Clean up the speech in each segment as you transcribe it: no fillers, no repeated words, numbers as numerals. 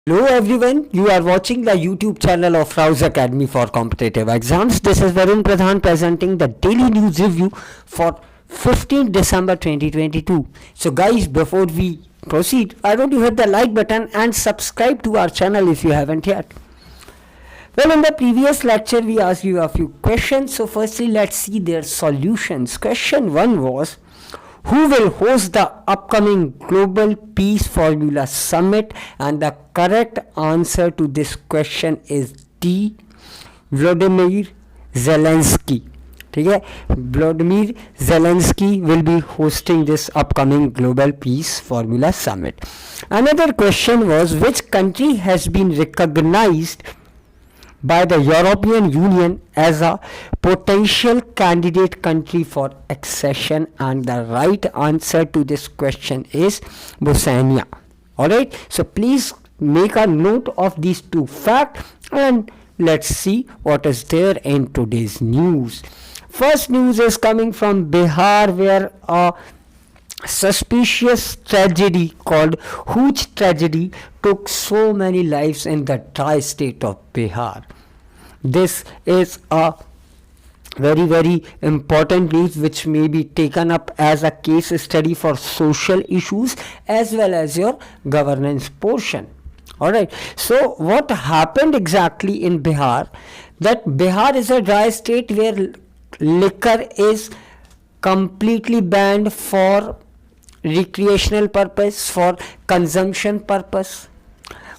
Hello everyone, you are watching the YouTube channel of RAO'S Academy for Competitive Exams. This is Varun Pradhan presenting the daily news review for 15th December 2022. So guys, before we proceed, why don't you hit the like button and subscribe to our channel if you haven't yet. Well, in the previous lecture we asked you a few questions. So firstly, let's see their solutions. Question 1 was, who will host the upcoming Global Peace Formula Summit? And the correct answer to this question is D. Volodymyr Zelensky. Okay? Volodymyr Zelensky will be hosting this upcoming Global Peace Formula Summit. Another question was, which country has been recognized by the European Union as a potential candidate country for accession? And the right answer to this question is Bosnia. Alright, so please make a note of these two facts and let's see what is there in today's news. First news is coming from Bihar, where a suspicious tragedy called Huge tragedy took so many lives in the dry state of Bihar. This is a very important news which may be taken up as a case study for social issues as well as your governance portion. Alright, so what happened exactly in Bihar? That Bihar is a dry state where liquor is completely banned for recreational purpose, for consumption purpose.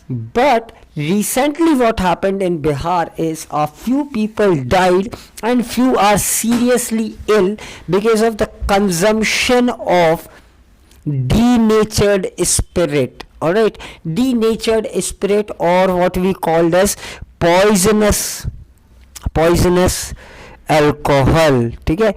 But recently what happened in Bihar is a few people died and few are seriously ill because of the consumption of denatured spirit. Alright, denatured spirit, or what we call as poisonous alcohol. ठीक है,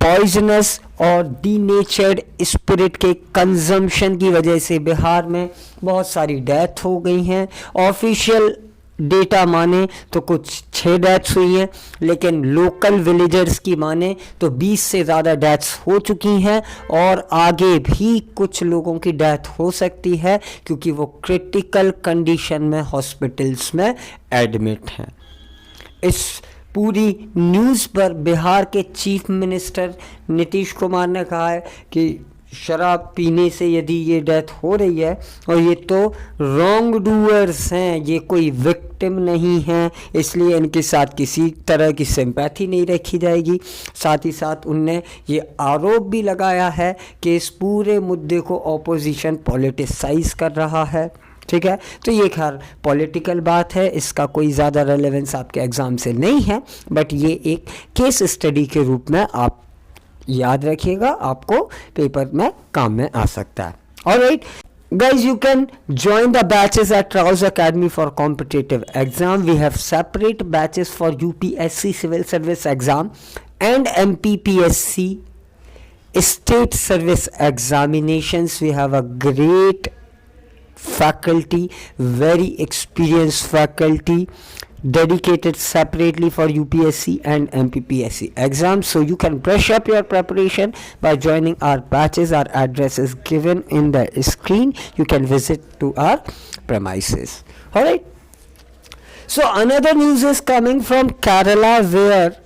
poisonous और denatured spirit के consumption की वजह से बिहार में बहुत सारी डेथ हो गई हैं. ऑफिशियल डेटा माने तो कुछ 6 डेथ्स हुई हैं, लेकिन लोकल विलेजर्स की माने तो 20 से ज़्यादा डेथ्स हो चुकी हैं और आगे भी कुछ लोगों की डेथ हो सकती है क्योंकि वो क्रिटिकल कंडीशन में हॉस्पिटल्स में एडमिट हैं. इस पूरी न्यूज़ पर बिहार के चीफ मिनिस्टर नीतीश कुमार ने कहा है कि शराब पीने से यदि ये डेथ हो रही है और ये तो रॉन्ग डूअर्स हैं, ये कोई विक्टिम नहीं हैं, इसलिए इनके साथ किसी तरह की सिंपैथी नहीं रखी जाएगी. साथ ही साथ उनने ये आरोप भी लगाया है कि इस पूरे मुद्दे को ऑपोजिशन पॉलिटिसाइज कर रहा है. ठीक है, तो ये खैर पॉलिटिकल बात है, इसका कोई ज़्यादा रेलेवेंस आपके एग्ज़ाम से नहीं है, बट ये एक केस स्टडी के रूप में आप याद रखिएगा, आपको पेपर में काम में आ सकता है. Alright guys, you can join the batches at RAO'S Academy for competitive exam. We have separate batches for UPSC civil service exam and MPPSC state service examinations. We have a great faculty, very experienced faculty, dedicated separately for UPSC and MPPSC exams. So you can brush up your preparation by joining our batches. Our address is given in the screen. You can visit to our premises. Alright. So another news is coming from Kerala, where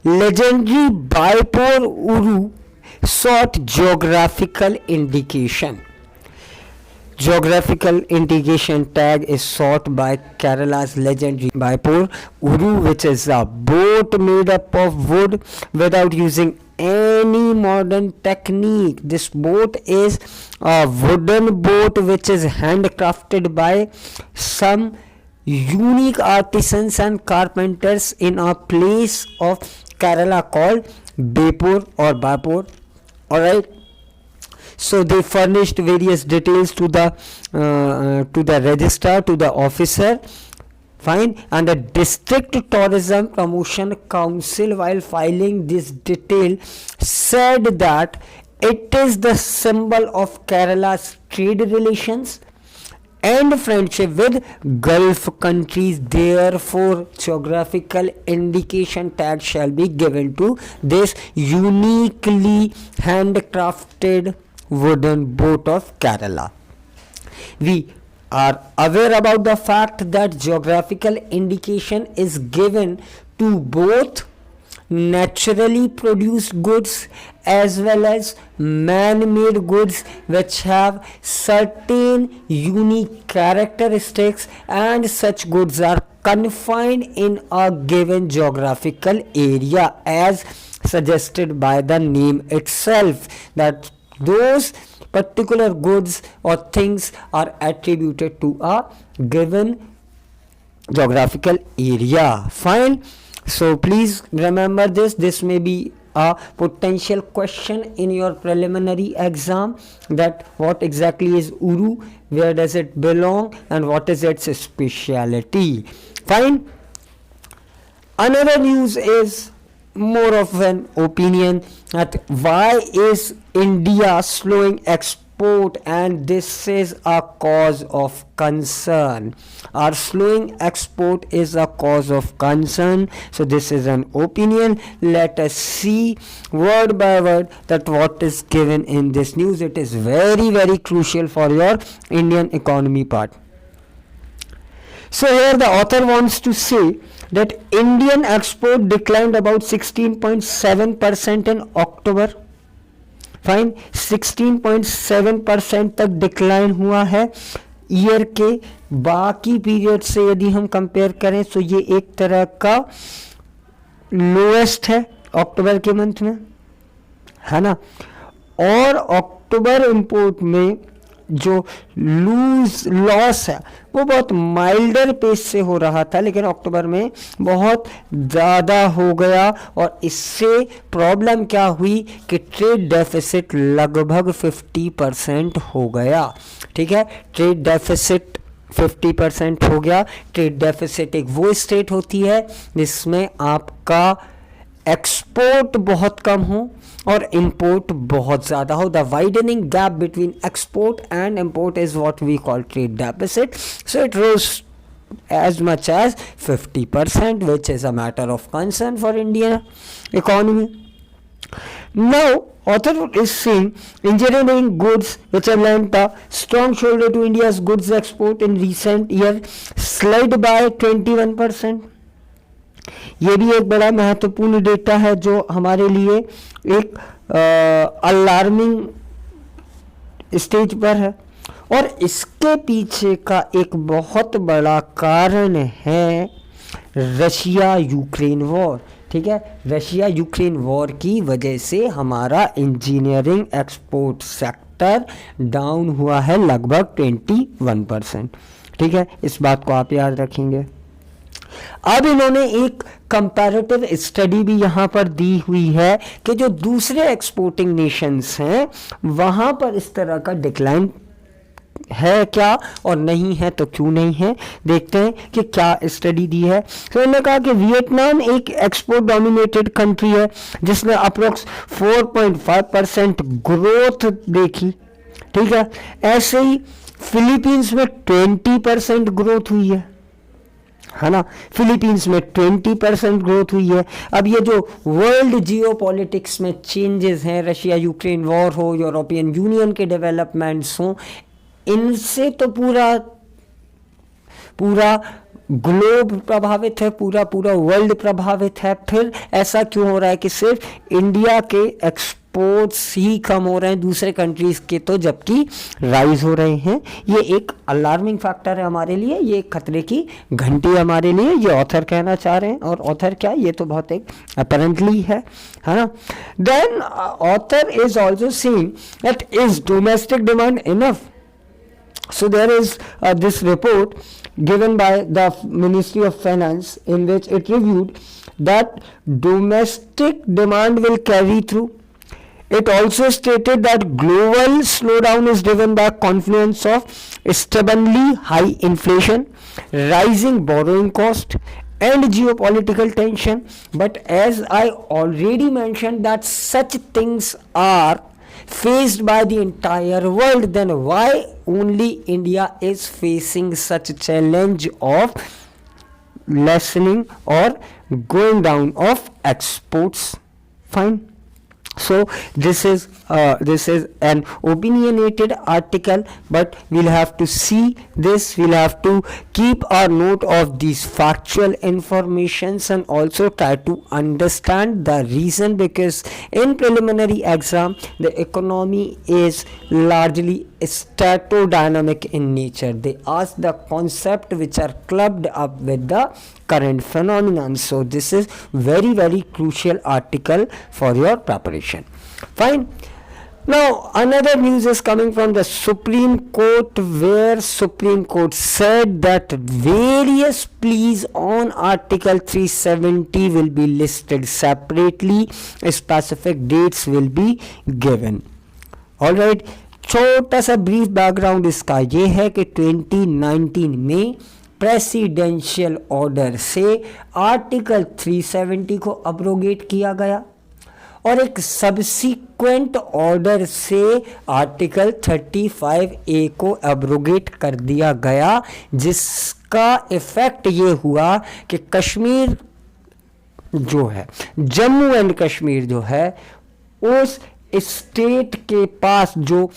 legendary Bipor Uru sought geographical indication. Geographical indication tag is sought by Kerala's legendary Bipor Uru, which is a boat made up of wood without using any modern technique. This boat is a wooden boat which is handcrafted by some unique artisans and carpenters in a place of Kerala called Bipor or Bipor. Alright. So they furnished various details to the registrar, to the officer. Fine. And the District Tourism Promotion Council, while filing this detail, said that it is the symbol of Kerala's trade relations and friendship with Gulf countries. Therefore, geographical indication tag shall be given to this uniquely handcrafted wooden boat of Kerala. We are aware about the fact that geographical indication is given to both naturally produced goods as well as man-made goods which have certain unique characteristics, and such goods are confined in a given geographical area as suggested by the name itself, that those particular goods or things are attributed to a given geographical area. Fine. So please remember this may be a potential question in your preliminary exam, that what exactly is Uru, where does it belong, and what is its speciality. Fine. Another news is more of an opinion, that why is India slowing export, and this is a cause of concern. Our slowing export is a cause of concern. So this is an opinion. Let us see word by word that what is given in this news. It is very, very crucial for your Indian economy part. So here the author wants to say that Indian export declined about 16.7% in October. Fine 16.7% तक decline हुआ है year के बाकी period से यदि हम compare करें, तो ये एक तरह का लोएस्ट है अक्टूबर के मंथ में, है ना। और अक्टूबर इंपोर्ट में जो लॉस है वो बहुत माइल्डर पेस से हो रहा था, लेकिन अक्टूबर में बहुत ज़्यादा हो गया, और इससे प्रॉब्लम क्या हुई कि ट्रेड डेफिसिट लगभग 50% हो गया। ठीक है, ट्रेड डेफिसिट 50% हो गया। ट्रेड डेफिसिट एक वो स्टेट होती है जिसमें आपका एक्सपोर्ट बहुत कम हो और इंपोर्ट बहुत ज़्यादा हो। The widening gap between export and import is what we call trade deficit. So it rose as much as 50%, which is a matter of concern for Indian economy. Now, author is saying engineering goods, which have lent a strong shoulder to India's goods export in recent year, slid by 21%. ये भी एक बड़ा महत्वपूर्ण data है जो हमारे लिए एक अलार्मिंग स्टेज पर है, और इसके पीछे का एक बहुत बड़ा कारण है रशिया यूक्रेन वॉर। ठीक है, रशिया यूक्रेन वॉर की वजह से हमारा इंजीनियरिंग एक्सपोर्ट सेक्टर डाउन हुआ है लगभग 21%। ठीक है, इस बात को आप याद रखेंगे। अब इन्होंने एक कंपैरेटिव स्टडी भी यहां पर दी हुई है कि जो दूसरे एक्सपोर्टिंग नेशंस हैं वहां पर इस तरह का डिक्लाइन है क्या, और नहीं है तो क्यों नहीं है। देखते हैं कि क्या स्टडी दी है। तो इन्होंने कहा कि वियतनाम एक एक्सपोर्ट डोमिनेटेड कंट्री है जिसने अप्रोक्स 4.5% ग्रोथ देखी। ठीक है, ऐसे ही फिलीपींस में 20% ग्रोथ हुई है ना। फिलीपींस में 20% ग्रोथ हुई है। अब ये जो वर्ल्ड जियोपॉलिटिक्स में चेंजेस हैं, रशिया यूक्रेन वॉर हो, यूरोपियन यूनियन के डेवलपमेंट्स हों, इनसे तो पूरा ग्लोब प्रभावित है, पूरा वर्ल्ड प्रभावित है। फिर ऐसा क्यों हो रहा है कि सिर्फ इंडिया के एक्सपोर्ट्स ही कम हो रहे हैं, दूसरे कंट्रीज के तो जबकि राइज हो रहे हैं। ये एक अलार्मिंग फैक्टर है हमारे लिए, ये एक खतरे की घंटी हमारे लिए, ये ऑथर कहना चाह रहे हैं। और ऑथर क्या, ये तो बहुत एक अपेरेंटली है ना। Then author is also saying that is domestic demand enough. So there is this report given by the Ministry of Finance in which it reviewed that domestic demand will carry through. It also stated that global slowdown is driven by a confluence of stubbornly high inflation, rising borrowing cost, and geopolitical tension. But as I already mentioned that such things are faced by the entire world, then why only India is facing such challenge of lessening or going down of exports? Fine. So this is an opinionated article, but we'll have to see this. We'll have to keep our note of these factual informations and also try to understand the reason, because in preliminary exam the economy is largely statodynamic in nature. They ask the concept which are clubbed up with the current phenomenon. So this is very crucial article for your preparation. Fine. Now another news is coming from the Supreme Court, where Supreme Court said that various pleas on Article 370 will be listed separately. Specific dates will be given. Alright, छोटा सा brief background इसका ये है कि 2019 में presidential order से article 370 को abrogate किया गया और एक सब्सिक्वेंट ऑर्डर से आर्टिकल 35A को एब्रोगेट कर दिया गया, जिसका इफेक्ट ये हुआ कि कश्मीर जो है, जम्मू एंड कश्मीर जो है, उस स्टेट के पास जो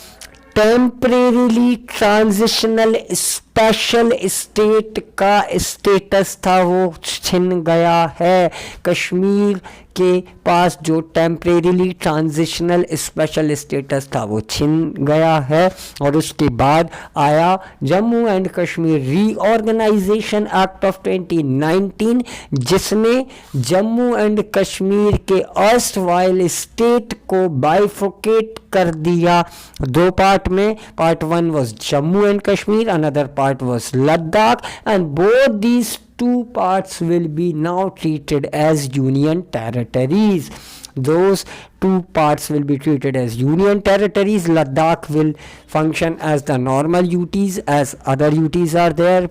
टेम्परेरीली ट्रांजिशनल स्पेशल स्टेट का स्टेटस था वो छिन गया है। कश्मीर के पास जो टेम्परेरीली ट्रांजिशनल स्पेशल स्टेटस था वो छिन गया है और उसके बाद आया Jammu and Kashmir reorganisation act of 2019, जिसने जम्मू एंड कश्मीर के अर्स्टवाइल स्टेट को बाइफोकेट कर दिया दो पार्ट में. Part 1 was Jammu and Kashmir, another part was Ladakh, and both these two parts will be now treated as union territories. Those two parts will be treated as union territories. Ladakh will function as the normal UTs as other UTs are there.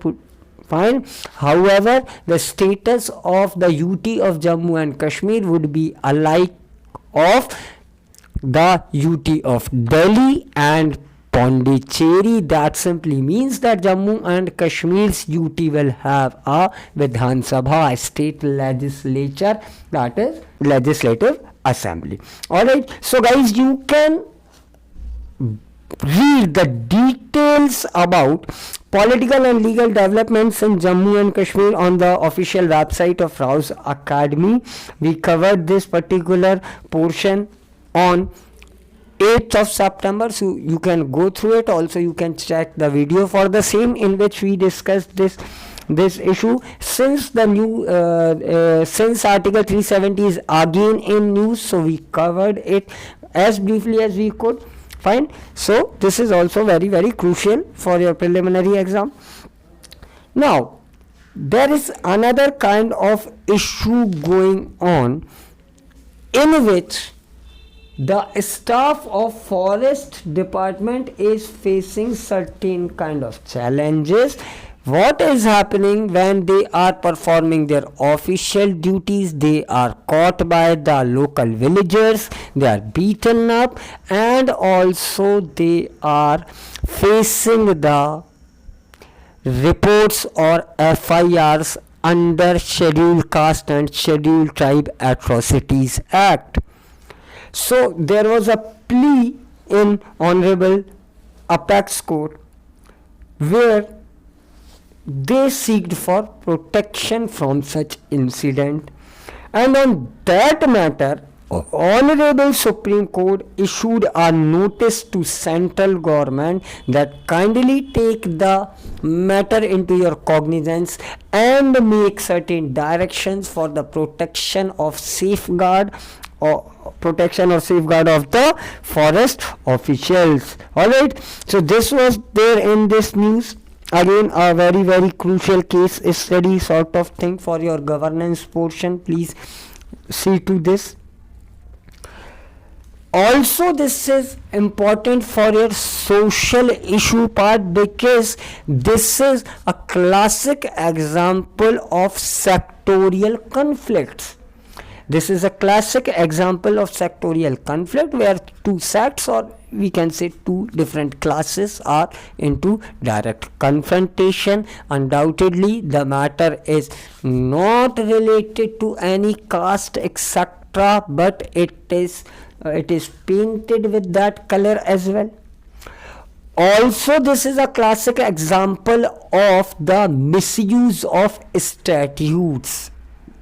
Fine. However, the status of the UT of Jammu and Kashmir would be alike of the UT of Delhi and Pondicherry. That simply means that Jammu and Kashmir's UT will have a Vidhan Sabha, a state legislature, that is legislative assembly. Alright, so guys, you can read the details about political and legal developments in Jammu and Kashmir on the official website of RAO'S Academy. We covered this particular portion on 8th of September, so you can go through it. Also you can check the video for the same in which we discussed this issue. Since the new since article 370 is again in news, so we covered it as briefly as we could. Fine. So this is also very crucial for your preliminary exam. Now there is another kind of issue going on in which the staff of forest department is facing certain kind of challenges. What is happening when they are performing their official duties? They are caught by the local villagers, they are beaten up, and also they are facing the reports or FIRs under Scheduled Caste and Scheduled Tribe Atrocities Act. So there was a plea in Honorable Apex Court where they sought for protection from such incident, and on that matter Honorable Supreme Court issued a notice to central government that kindly take the matter into your cognizance and make certain directions for the protection or safeguard of the forest officials. Alright, so this was there in this news. Again, a very crucial case study sort of thing for your governance portion. Please see to this. Also, this is important for your social issue part, because this is a classic example of sectorial conflicts. This is a classic example of sectorial conflict where two sects, or we can say two different classes, are into direct confrontation. Undoubtedly, the matter is not related to any caste, etc., but it is it is painted with that color as well. Also, this is a classic example of the misuse of statutes.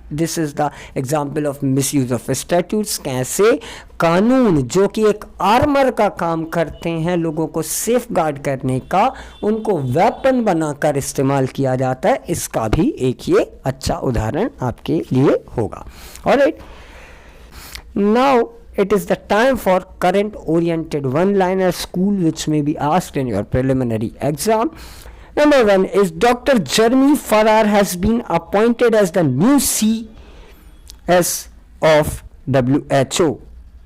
This is the example of misuse of statutes. कैसे कानून जो कि एक armour का काम करते हैं, लोगों को सेफ गार्ड करने का, उनको वेपन बनाकर इस्तेमाल किया जाता है, इसका भी एक ये अच्छा उदाहरण आपके लिए होगा. Alright, now it is the time for current oriented one-liner school which may be asked in your preliminary exam. Number 1 is Dr. Jeremy Farrar has been appointed as the new CS of WHO.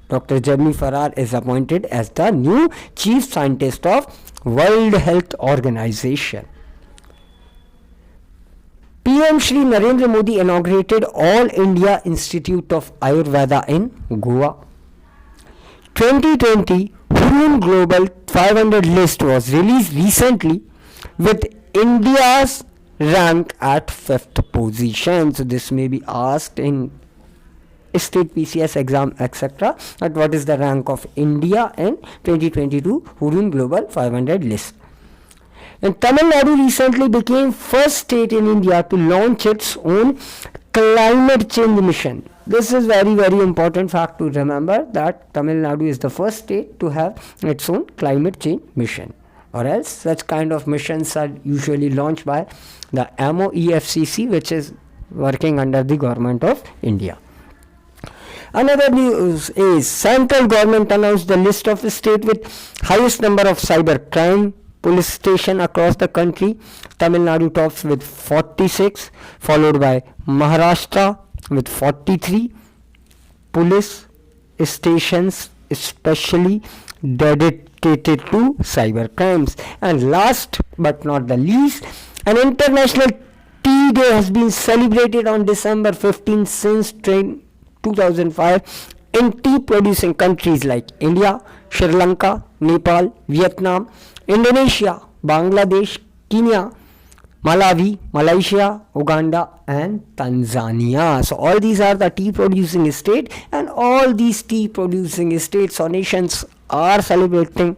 Dr. Jeremy Farrar is appointed as the new chief scientist of World Health Organization. PM Shri Narendra Modi inaugurated All India Institute of Ayurveda in Goa. 2020 Hurun Global 500 list was released recently with India's rank at 5th position. So this may be asked in state PCS exam, etc. But what is the rank of India in 2022 Hurun Global 500 list? And Tamil Nadu recently became first state in India to launch its own climate change mission. This is very important fact to remember, that Tamil Nadu is the first state to have its own climate change mission, or else such kind of missions are usually launched by the MOEFCC, which is working under the government of India. Another news is central government announced the list of the state with highest number of cyber crime police station across the country. Tamil Nadu tops with 46, followed by Maharashtra with 43 police stations especially dedicated to cyber crimes. And last but not the least, an international tea day has been celebrated on December 15 since 2005 in tea producing countries like India, Sri Lanka, Nepal, Vietnam, Indonesia, Bangladesh, Kenya, Malawi, Malaysia, Uganda and Tanzania. So all these are the tea producing states, and all these tea producing states or nations are celebrating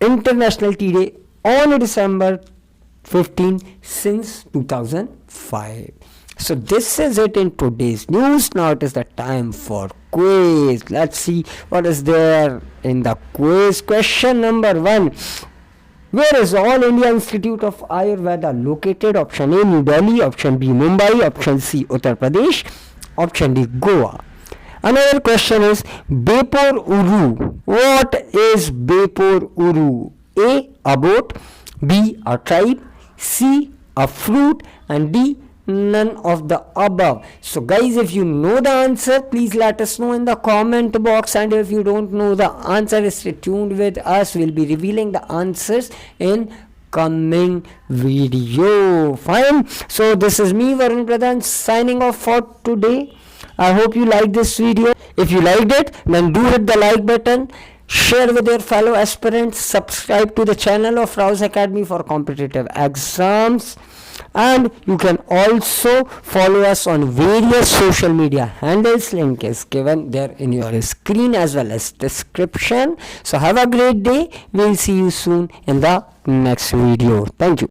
International Tea Day on December 15 since 2005. So this is it in today's news. Now it is the time for quiz. Let's see what is there in the quiz. Question number 1. Where is All India Institute of Ayurveda located? Option A, New Delhi. Option B, Mumbai. Option C, Uttar Pradesh. Option D, Goa. Another question is Bepor Uru. What is Bepor Uru? A, a boat. B, a tribe. C, a fruit. And D, none of the above. So guys, if you know the answer, please let us know in the comment box, and if you don't know the answer, stay tuned with us. We'll be revealing the answers in coming video. Fine. So this is me, Varun Pradhan, signing off for today. I hope you liked this video. If you liked it, then do hit the like button, share with your fellow aspirants, subscribe to the channel of RAO'S Academy for competitive exams. And you can also follow us on various social media handles. Link is given there in your screen as well as description. So have a great day. We'll see you soon in the next video. Thank you.